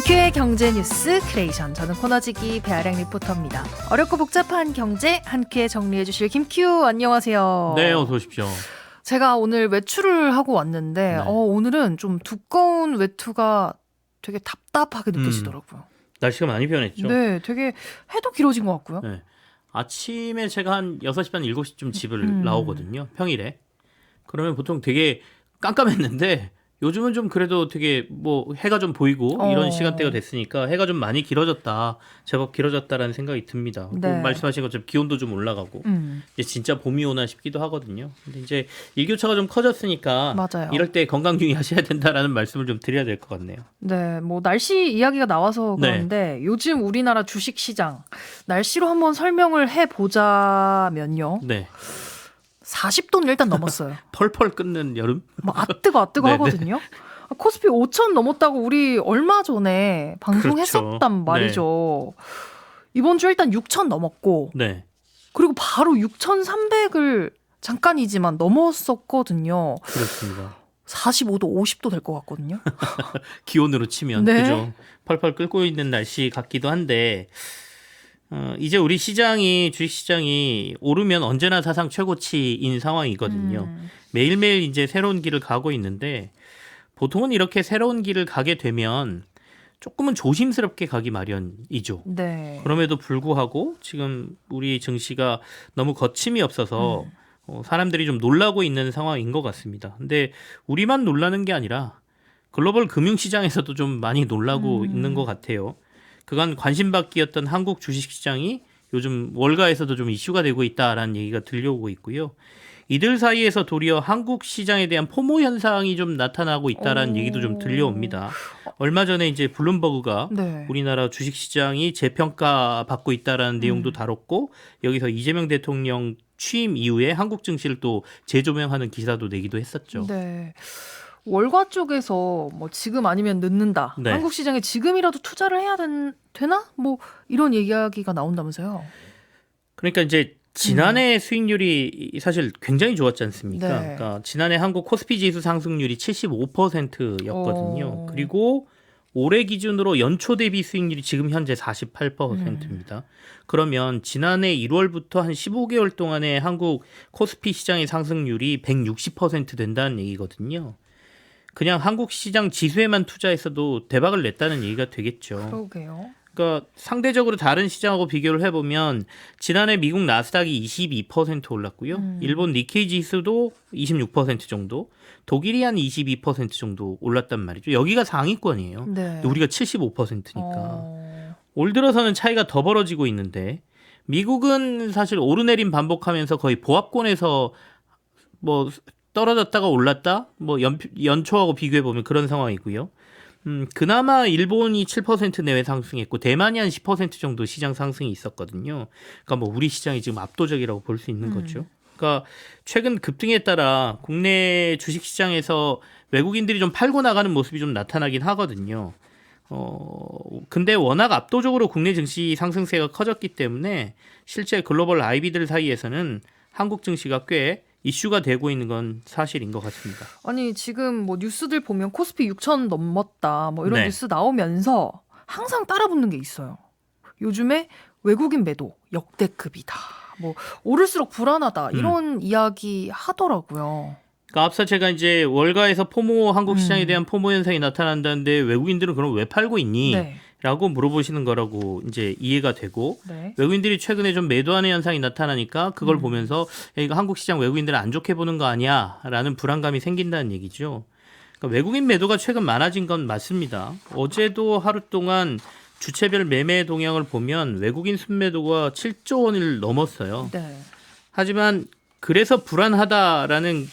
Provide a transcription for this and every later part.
김큐의 경제뉴스 크리에이션. 저는 코너지기 배아량 리포터입니다. 어렵고 복잡한 경제 한 큐에 정리해 주실 김큐, 안녕하세요. 네, 어서 오십시오. 제가 오늘 외출을 하고 왔는데 네. 오늘은 좀 두꺼운 외투가 되게 답답하게 느껴지더라고요. 날씨가 많이 변했죠. 네, 되게 해도 길어진 것 같고요. 네. 아침에 제가 한 6시 반, 7시쯤 집을 나오거든요. 평일에. 그러면 보통 되게 깜깜했는데 요즘은 좀 그래도 되게 뭐 해가 좀 보이고 이런 시간대가 됐으니까 해가 좀 많이 길어졌다. 제법 길어졌다라는 생각이 듭니다. 네. 말씀하신 것처럼 기온도 좀 올라가고 이제 진짜 봄이 오나 싶기도 하거든요. 근데 이제 일교차가 좀 커졌으니까 맞아요. 이럴 때 건강 유의하셔야 된다라는 말씀을 좀 드려야 될 것 같네요. 네, 뭐 날씨 이야기가 나와서 그런데 요즘 우리나라 주식시장 날씨로 한번 설명을 해보자면요. 네. 40도는 일단 넘었어요. 펄펄 끓는 여름? 막 아뜨거 네네. 하거든요. 코스피 5천 넘었다고 우리 얼마 전에 방송했었단 그렇죠. 말이죠. 이번 주 일단 6천 넘었고 네. 그리고 바로 6,300을 잠깐이지만 넘었었거든요. 그렇습니다. 45도, 50도 될 것 같거든요. 기온으로 치면 네. 그죠. 펄펄 끓고 있는 날씨 같기도 한데 이제 우리 시장이 주식시장이 오르면 언제나 사상 최고치인 상황이거든요. 매일매일 이제 새로운 길을 가고 있는데 보통은 이렇게 새로운 길을 가게 되면 조금은 조심스럽게 가기 마련이죠. 네. 그럼에도 불구하고 지금 우리 증시가 너무 거침이 없어서 사람들이 좀 놀라고 있는 상황인 것 같습니다. 근데 우리만 놀라는 게 아니라 글로벌 금융시장에서도 좀 많이 놀라고 있는 것 같아요. 그간 관심받기였던 한국 주식시장이 요즘 월가에서도 좀 이슈가 되고 있다라는 얘기가 들려오고 있고요. 이들 사이에서 도리어 한국 시장에 대한 포모 현상이 좀 나타나고 있다라는 얘기도 좀 들려옵니다. 얼마 전에 이제 블룸버그가 네. 우리나라 주식시장이 재평가받고 있다라는 내용도 다뤘고 여기서 이재명 대통령 취임 이후에 한국 증시를 또 재조명하는 기사도 내기도 했었죠. 네. 월가 쪽에서 뭐 지금 아니면 늦는다. 네. 한국 시장에 지금이라도 투자를 해야 되나? 뭐 이런 이야기가 나온다면서요. 그러니까 이제 지난해 수익률이 사실 굉장히 좋았지 않습니까? 네. 그러니까 지난해 한국 코스피 지수 상승률이 75%였거든요. 그리고 올해 기준으로 연초 대비 수익률이 지금 현재 48%입니다. 그러면 지난해 1월부터 한 15개월 동안에 한국 코스피 시장의 상승률이 160% 된다는 얘기거든요. 그냥 한국 시장 지수에만 투자했어도 대박을 냈다는 얘기가 되겠죠. 그러게요. 그러니까 상대적으로 다른 시장하고 비교를 해보면 지난해 미국 나스닥이 22% 올랐고요. 일본 니케이 지수도 26% 정도, 독일이 한 22% 정도 올랐단 말이죠. 여기가 상위권이에요. 네. 근데 우리가 75%니까. 올 들어서는 차이가 더 벌어지고 있는데 미국은 사실 오르내림 반복하면서 거의 보합권에서 뭐 떨어졌다가 올랐다? 뭐 연초하고 비교해보면 그런 상황이고요. 그나마 일본이 7% 내외 상승했고 대만이 한 10% 정도 시장 상승이 있었거든요. 그러니까 뭐 우리 시장이 지금 압도적이라고 볼 수 있는 거죠. 그러니까 최근 급등에 따라 국내 주식시장에서 외국인들이 좀 팔고 나가는 모습이 좀 나타나긴 하거든요. 근데 워낙 압도적으로 국내 증시 상승세가 커졌기 때문에 실제 글로벌 IB들 사이에서는 한국 증시가 꽤 이슈가 되고 있는 건 사실인 것 같습니다. 아니 지금 뭐 뉴스들 보면 코스피 6천 넘었다 뭐 이런 네. 뉴스 나오면서 항상 따라붙는 게 있어요. 요즘에 외국인 매도 역대급이다. 뭐 오를수록 불안하다 이런 이야기 하더라고요. 그러니까 앞서 제가 이제 월가에서 포모 한국 시장에 대한 포모 현상이 나타난다는데 외국인들은 그럼 왜 팔고 있니? 네. 라고 물어보시는 거라고 이제 이해가 되고 네. 외국인들이 최근에 좀 매도하는 현상이 나타나니까 그걸 보면서 야, 이거 한국 시장 외국인들은 안 좋게 보는 거 아니야? 라는 불안감이 생긴다는 얘기죠. 그러니까 외국인 매도가 최근 많아진 건 맞습니다. 어제도 하루 동안 주체별 매매 동향을 보면 외국인 순매도가 7조 원을 넘었어요. 네. 하지만 그래서 불안하다라는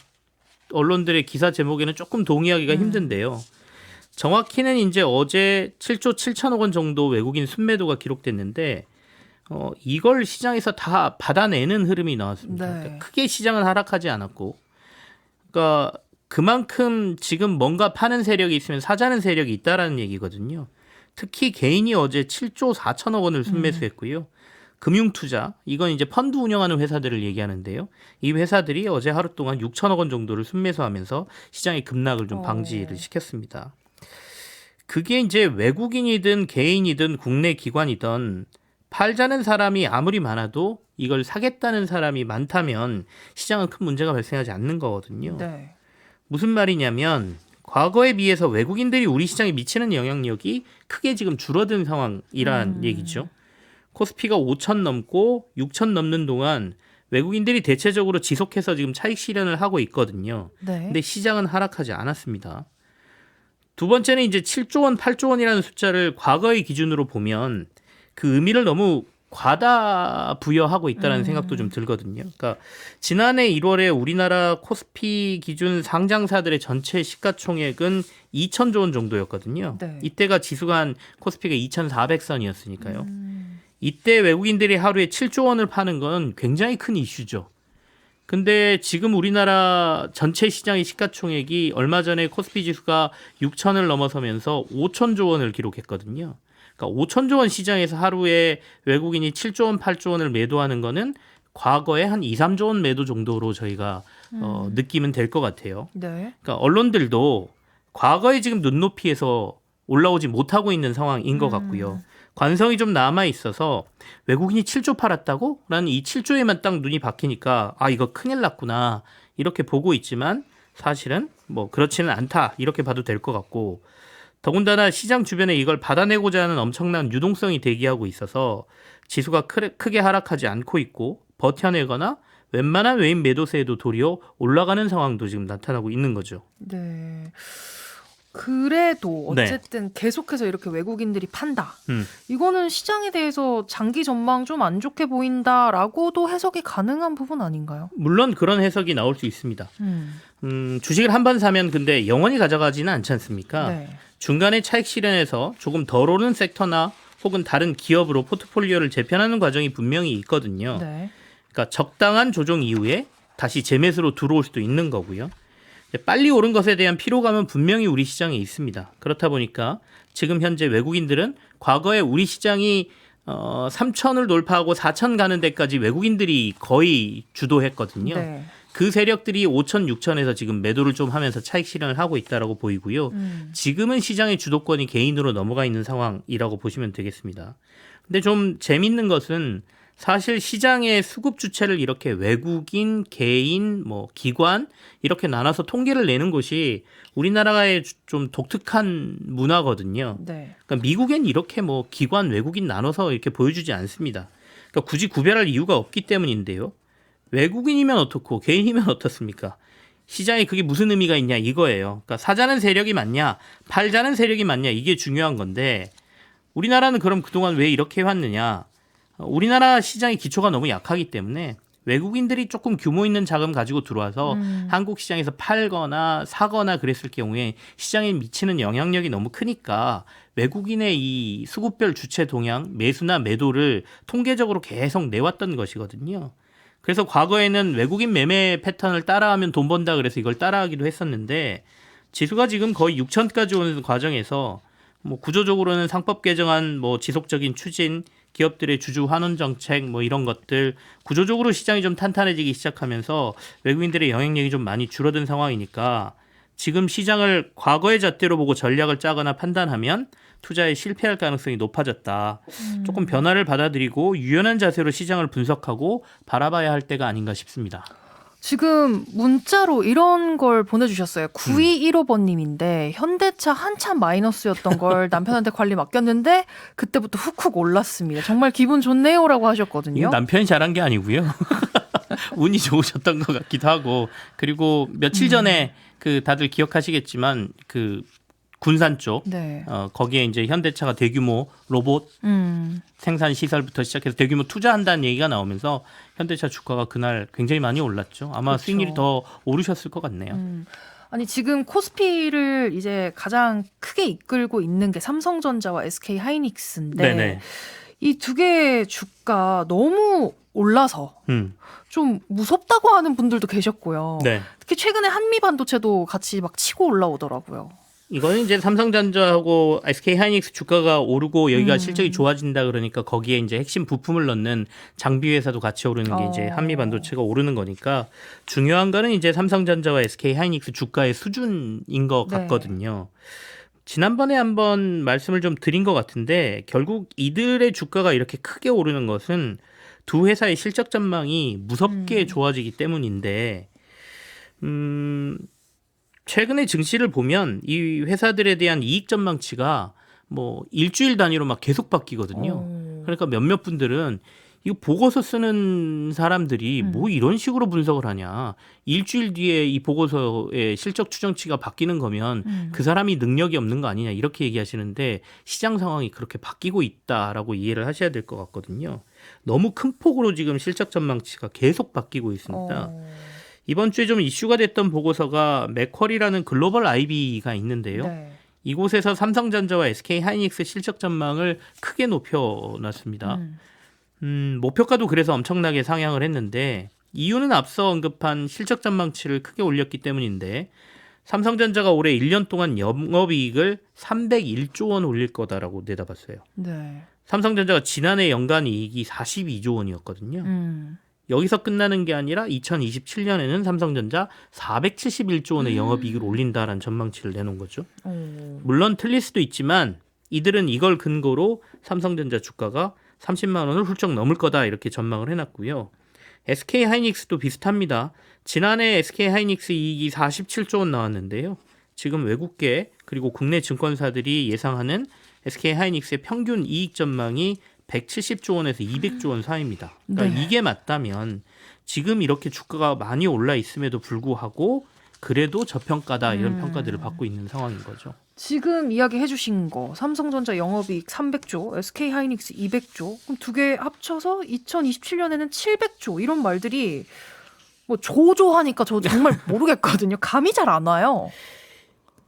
언론들의 기사 제목에는 조금 동의하기가 힘든데요. 정확히는 이제 어제 7조 7천억 원 정도 외국인 순매도가 기록됐는데 이걸 시장에서 다 받아내는 흐름이 나왔습니다. 네. 그러니까 크게 시장은 하락하지 않았고 그러니까 그만큼 지금 뭔가 파는 세력이 있으면 사자는 세력이 있다라는 얘기거든요. 특히 개인이 어제 7조 4천억 원을 순매수했고요. 금융투자, 이건 이제 펀드 운영하는 회사들을 얘기하는데요. 이 회사들이 어제 하루 동안 6천억 원 정도를 순매수하면서 시장의 급락을 좀 방지를 시켰습니다. 그게 이제 외국인이든 개인이든 국내 기관이든 팔자는 사람이 아무리 많아도 이걸 사겠다는 사람이 많다면 시장은 큰 문제가 발생하지 않는 거거든요. 네. 무슨 말이냐면 과거에 비해서 외국인들이 우리 시장에 미치는 영향력이 크게 지금 줄어든 상황이란 얘기죠. 코스피가 5천 넘고 6천 넘는 동안 외국인들이 대체적으로 지속해서 지금 차익 실현을 하고 있거든요. 네. 근데 시장은 하락하지 않았습니다. 두 번째는 이제 7조 원, 8조 원이라는 숫자를 과거의 기준으로 보면 그 의미를 너무 과다 부여하고 있다는 생각도 좀 들거든요. 그러니까 지난해 1월에 우리나라 코스피 기준 상장사들의 전체 시가총액은 2천조 원 정도였거든요. 네. 이때가 지수가 한 코스피가 2,400선이었으니까요. 이때 외국인들이 하루에 7조 원을 파는 건 굉장히 큰 이슈죠. 근데 지금 우리나라 전체 시장의 시가총액이 얼마 전에 코스피 지수가 6천을 넘어서면서 5천조 원을 기록했거든요. 그러니까 5천조 원 시장에서 하루에 외국인이 7조 원, 8조 원을 매도하는 거는 과거에 한 2, 3조 원 매도 정도로 저희가 느끼면 될 것 같아요. 네. 그러니까 언론들도 과거에 지금 눈높이에서 올라오지 못하고 있는 상황인 것 같고요. 관성이 좀 남아 있어서 외국인이 7조 팔았다고? 라는 이 7조에만 딱 눈이 박히니까 아 이거 큰일 났구나 이렇게 보고 있지만 사실은 뭐 그렇지는 않다 이렇게 봐도 될 것 같고 더군다나 시장 주변에 이걸 받아내고자 하는 엄청난 유동성이 대기하고 있어서 지수가 크게 하락하지 않고 있고 버텨내거나 웬만한 외인 매도세에도 도리어 올라가는 상황도 지금 나타나고 있는 거죠. 네. 그래도 네. 어쨌든 계속해서 이렇게 외국인들이 판다. 음. 이거는 시장에 대해서 장기 전망 좀 안 좋게 보인다라고도 해석이 가능한 부분 아닌가요? 물론 그런 해석이 나올 수 있습니다. 주식을 한 번 사면 근데 영원히 가져가지는 않지 않습니까? 네. 중간에 차익 실현해서 조금 덜 오른 섹터나 혹은 다른 기업으로 포트폴리오를 재편하는 과정이 분명히 있거든요. 네. 그러니까 적당한 조정 이후에 다시 재매수로 들어올 수도 있는 거고요. 빨리 오른 것에 대한 피로감은 분명히 우리 시장에 있습니다. 그렇다 보니까 지금 현재 외국인들은 과거에 우리 시장이 3천을 돌파하고 4천 가는 데까지 외국인들이 거의 주도했거든요. 네. 그 세력들이 5천, 6천에서 지금 매도를 좀 하면서 차익 실현을 하고 있다라고 보이고요. 지금은 시장의 주도권이 개인으로 넘어가 있는 상황이라고 보시면 되겠습니다. 근데 좀 재밌는 것은 사실 시장의 수급 주체를 이렇게 외국인, 개인, 뭐 기관 이렇게 나눠서 통계를 내는 것이 우리나라의 좀 독특한 문화거든요. 네. 그러니까 미국엔 이렇게 뭐 기관, 외국인 나눠서 이렇게 보여주지 않습니다. 그러니까 굳이 구별할 이유가 없기 때문인데요. 외국인이면 어떻고 개인이면 어떻습니까? 시장에 그게 무슨 의미가 있냐 이거예요. 그러니까 사자는 세력이 맞냐, 팔자는 세력이 맞냐 이게 중요한 건데 우리나라는 그럼 그동안 왜 이렇게 해왔느냐? 우리나라 시장의 기초가 너무 약하기 때문에 외국인들이 조금 규모 있는 자금 가지고 들어와서 한국 시장에서 팔거나 사거나 그랬을 경우에 시장에 미치는 영향력이 너무 크니까 외국인의 이 수급별 주체 동향, 매수나 매도를 통계적으로 계속 내왔던 것이거든요. 그래서 과거에는 외국인 매매 패턴을 따라하면 돈 번다 그래서 이걸 따라하기도 했었는데 지수가 지금 거의 6천까지 오는 과정에서 뭐 구조적으로는 상법 개정안, 뭐 지속적인 추진, 기업들의 주주 환원 정책 뭐 이런 것들 구조적으로 시장이 좀 탄탄해지기 시작하면서 외국인들의 영향력이 좀 많이 줄어든 상황이니까 지금 시장을 과거의 잣대로 보고 전략을 짜거나 판단하면 투자에 실패할 가능성이 높아졌다. 조금 변화를 받아들이고 유연한 자세로 시장을 분석하고 바라봐야 할 때가 아닌가 싶습니다. 지금 문자로 이런 걸 보내주셨어요. 9215번님인데 현대차 한참 마이너스였던 걸 남편한테 관리 맡겼는데 그때부터 훅훅 올랐습니다. 정말 기분 좋네요라고 하셨거든요. 남편이 잘한 게 아니고요. 운이 좋으셨던 것 같기도 하고 그리고 며칠 전에 그 다들 기억하시겠지만 그 군산 쪽 네. 거기에 이제 현대차가 대규모 로봇 생산 시설부터 시작해서 대규모 투자한다는 얘기가 나오면서 현대차 주가가 그날 굉장히 많이 올랐죠. 아마 그렇죠. 수익률이 더 오르셨을 것 같네요. 아니 지금 코스피를 이제 가장 크게 이끌고 있는 게 삼성전자와 SK 하이닉스인데 네네. 이 두 개의 주가 너무 올라서 좀 무섭다고 하는 분들도 계셨고요. 네. 특히 최근에 한미 반도체도 같이 막 치고 올라오더라고요. 이거는 이제 삼성전자하고 SK 하이닉스 주가가 오르고 여기가 실적이 좋아진다 그러니까 거기에 이제 핵심 부품을 넣는 장비 회사도 같이 오르는 게 이제 한미 반도체가 오르는 거니까 중요한 거는 이제 삼성전자와 SK 하이닉스 주가의 수준인 것 네. 같거든요. 지난번에 한번 말씀을 좀 드린 것 같은데 결국 이들의 주가가 이렇게 크게 오르는 것은 두 회사의 실적 전망이 무섭게 좋아지기 때문인데 최근에 증시를 보면 이 회사들에 대한 이익 전망치가 뭐 일주일 단위로 막 계속 바뀌거든요. 그러니까 몇몇 분들은 이거 보고서 쓰는 사람들이 뭐 이런 식으로 분석을 하냐. 일주일 뒤에 이 보고서의 실적 추정치가 바뀌는 거면 그 사람이 능력이 없는 거 아니냐 이렇게 얘기하시는데 시장 상황이 그렇게 바뀌고 있다라고 이해를 하셔야 될 것 같거든요. 너무 큰 폭으로 지금 실적 전망치가 계속 바뀌고 있습니다. 이번 주에 좀 이슈가 됐던 보고서가 맥쿼리라는 글로벌 IB가 있는데요. 네. 이곳에서 삼성전자와 SK하이닉스 실적 전망을 크게 높여놨습니다. 목표가도 그래서 엄청나게 상향을 했는데 이유는 앞서 언급한 실적 전망치를 크게 올렸기 때문인데 삼성전자가 올해 1년 동안 영업이익을 301조 원 올릴 거다라고 내다봤어요. 네. 삼성전자가 지난해 연간 이익이 42조 원이었거든요. 여기서 끝나는 게 아니라 2027년에는 삼성전자 471조 원의 영업이익을 올린다라는 전망치를 내놓은 거죠. 물론 틀릴 수도 있지만 이들은 이걸 근거로 삼성전자 주가가 30만 원을 훌쩍 넘을 거다 이렇게 전망을 해놨고요. SK하이닉스도 비슷합니다. 지난해 SK하이닉스 이익이 47조 원 나왔는데요. 지금 외국계 그리고 국내 증권사들이 예상하는 SK하이닉스의 평균 이익 전망이 170조 원에서 200조 원 사이입니다. 그러니까 네. 이게 맞다면 지금 이렇게 주가가 많이 올라 있음에도 불구하고 그래도 저평가다 이런 평가들을 받고 있는 상황인 거죠. 지금 이야기해 주신 거 삼성전자 영업이익 300조, SK하이닉스 200조 그럼 두 개 합쳐서 2027년에는 700조 이런 말들이 뭐 조조하니까 저 정말 모르겠거든요. 감이 잘 안 와요.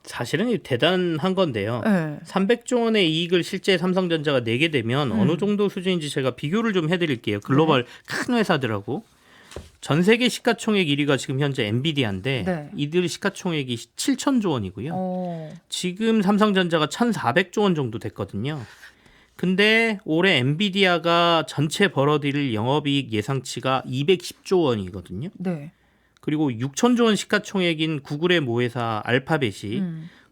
사실은 대단한 건데요. 네. 300조 원의 이익을 실제 삼성전자가 내게 되면 어느 정도 수준인지 제가 비교를 좀 해드릴게요. 글로벌 큰 회사들하고. 전 세계 시가총액 1위가 지금 현재 엔비디아인데 네. 이들 시가총액이 7천조 원이고요. 지금 삼성전자가 1,400조 원 정도 됐거든요. 근데 올해 엔비디아가 전체 벌어들일 영업이익 예상치가 210조 원이거든요. 네. 그리고 6천조 원 시가총액인 구글의 모회사 알파벳이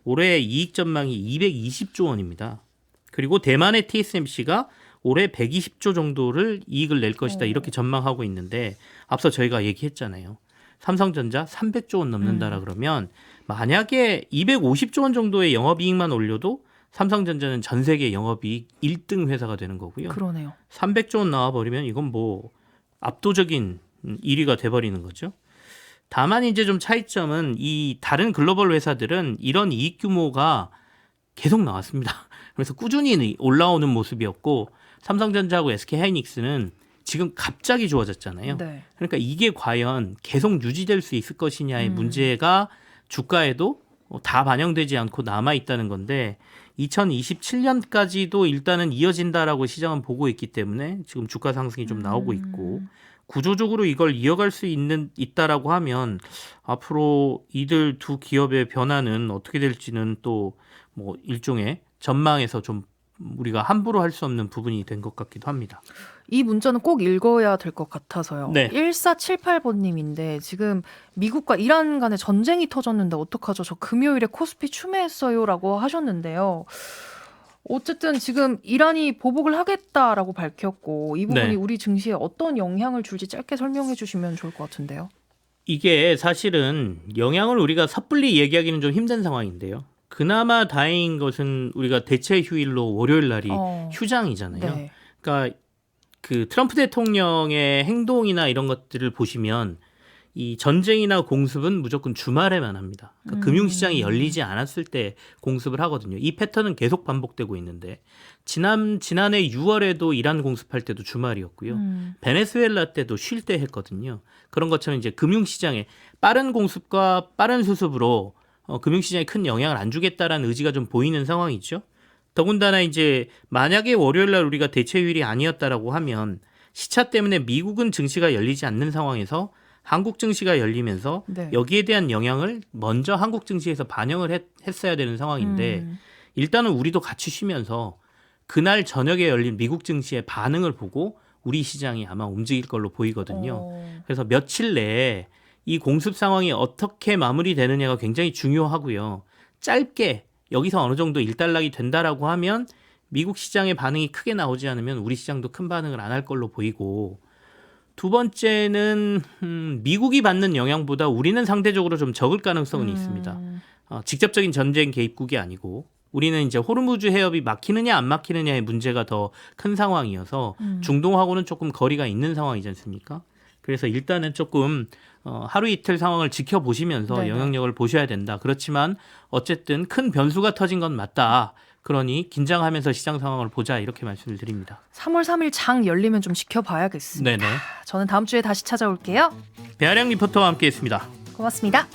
올해 이익 전망이 220조 원입니다. 그리고 대만의 TSMC가 올해 120조 정도를 이익을 낼 것이다 이렇게 전망하고 있는데 앞서 저희가 얘기했잖아요. 삼성전자 300조 원 넘는다라 그러면 만약에 250조 원 정도의 영업이익만 올려도 삼성전자는 전 세계 영업이익 1등 회사가 되는 거고요. 그러네요. 300조 원 나와버리면 이건 뭐 압도적인 1위가 돼버리는 거죠. 다만 이제 좀 차이점은 이 다른 글로벌 회사들은 이런 이익 규모가 계속 나왔습니다. 그래서 꾸준히 올라오는 모습이었고 삼성전자하고 SK하이닉스는 지금 갑자기 좋아졌잖아요. 네. 그러니까 이게 과연 계속 유지될 수 있을 것이냐의 문제가 주가에도 다 반영되지 않고 남아있다는 건데 2027년까지도 일단은 이어진다라고 시장은 보고 있기 때문에 지금 주가 상승이 좀 나오고 있고 구조적으로 이걸 이어갈 수 있다라고 하면 앞으로 이들 두 기업의 변화는 어떻게 될지는 또 뭐 일종의 전망에서 좀 우리가 함부로 할 수 없는 부분이 된 것 같기도 합니다. 이 문자는 꼭 읽어야 될 것 같아서요. 네. 1478번님인데 지금 미국과 이란 간에 전쟁이 터졌는데 어떡하죠? 저 금요일에 코스피 추매했어요라고 하셨는데요. 어쨌든 지금 이란이 보복을 하겠다라고 밝혔고 이 부분이 네. 우리 증시에 어떤 영향을 줄지 짧게 설명해 주시면 좋을 것 같은데요. 이게 사실은 영향을 우리가 섣불리 얘기하기는 좀 힘든 상황인데요. 그나마 다행인 것은 우리가 대체 휴일로 월요일 날이 휴장이잖아요. 네. 그러니까 그 트럼프 대통령의 행동이나 이런 것들을 보시면 이 전쟁이나 공습은 무조건 주말에만 합니다. 그러니까 금융시장이 열리지 않았을 때 공습을 하거든요. 이 패턴은 계속 반복되고 있는데 지난해 6월에도 이란 공습할 때도 주말이었고요. 베네수엘라 때도 쉴 때 했거든요. 그런 것처럼 이제 금융시장에 빠른 공습과 빠른 수습으로 금융시장에 큰 영향을 안 주겠다라는 의지가 좀 보이는 상황이죠. 더군다나 이제 만약에 월요일 날 우리가 대체 휴일이 아니었다라고 하면 시차 때문에 미국은 증시가 열리지 않는 상황에서 한국 증시가 열리면서 네. 여기에 대한 영향을 먼저 한국 증시에서 반영을 했어야 되는 상황인데 일단은 우리도 같이 쉬면서 그날 저녁에 열린 미국 증시의 반응을 보고 우리 시장이 아마 움직일 걸로 보이거든요. 그래서 며칠 내에 이 공습 상황이 어떻게 마무리되느냐가 굉장히 중요하고요. 짧게 여기서 어느 정도 일단락이 된다라고 하면 미국 시장의 반응이 크게 나오지 않으면 우리 시장도 큰 반응을 안 할 걸로 보이고, 두 번째는 미국이 받는 영향보다 우리는 상대적으로 좀 적을 가능성은 있습니다. 직접적인 전쟁 개입국이 아니고 우리는 이제 호르무즈 해협이 막히느냐 안 막히느냐의 문제가 더 큰 상황이어서 중동하고는 조금 거리가 있는 상황이지 않습니까? 그래서 일단은 조금 하루 이틀 상황을 지켜보시면서 네네. 영향력을 보셔야 된다. 그렇지만 어쨌든 큰 변수가 터진 건 맞다. 그러니 긴장하면서 시장 상황을 보자, 이렇게 말씀을 드립니다. 3월 3일 장 열리면 좀 지켜봐야겠습니다. 네네. 저는 다음 주에 다시 찾아올게요. 배아량 리포터와 함께했습니다. 고맙습니다.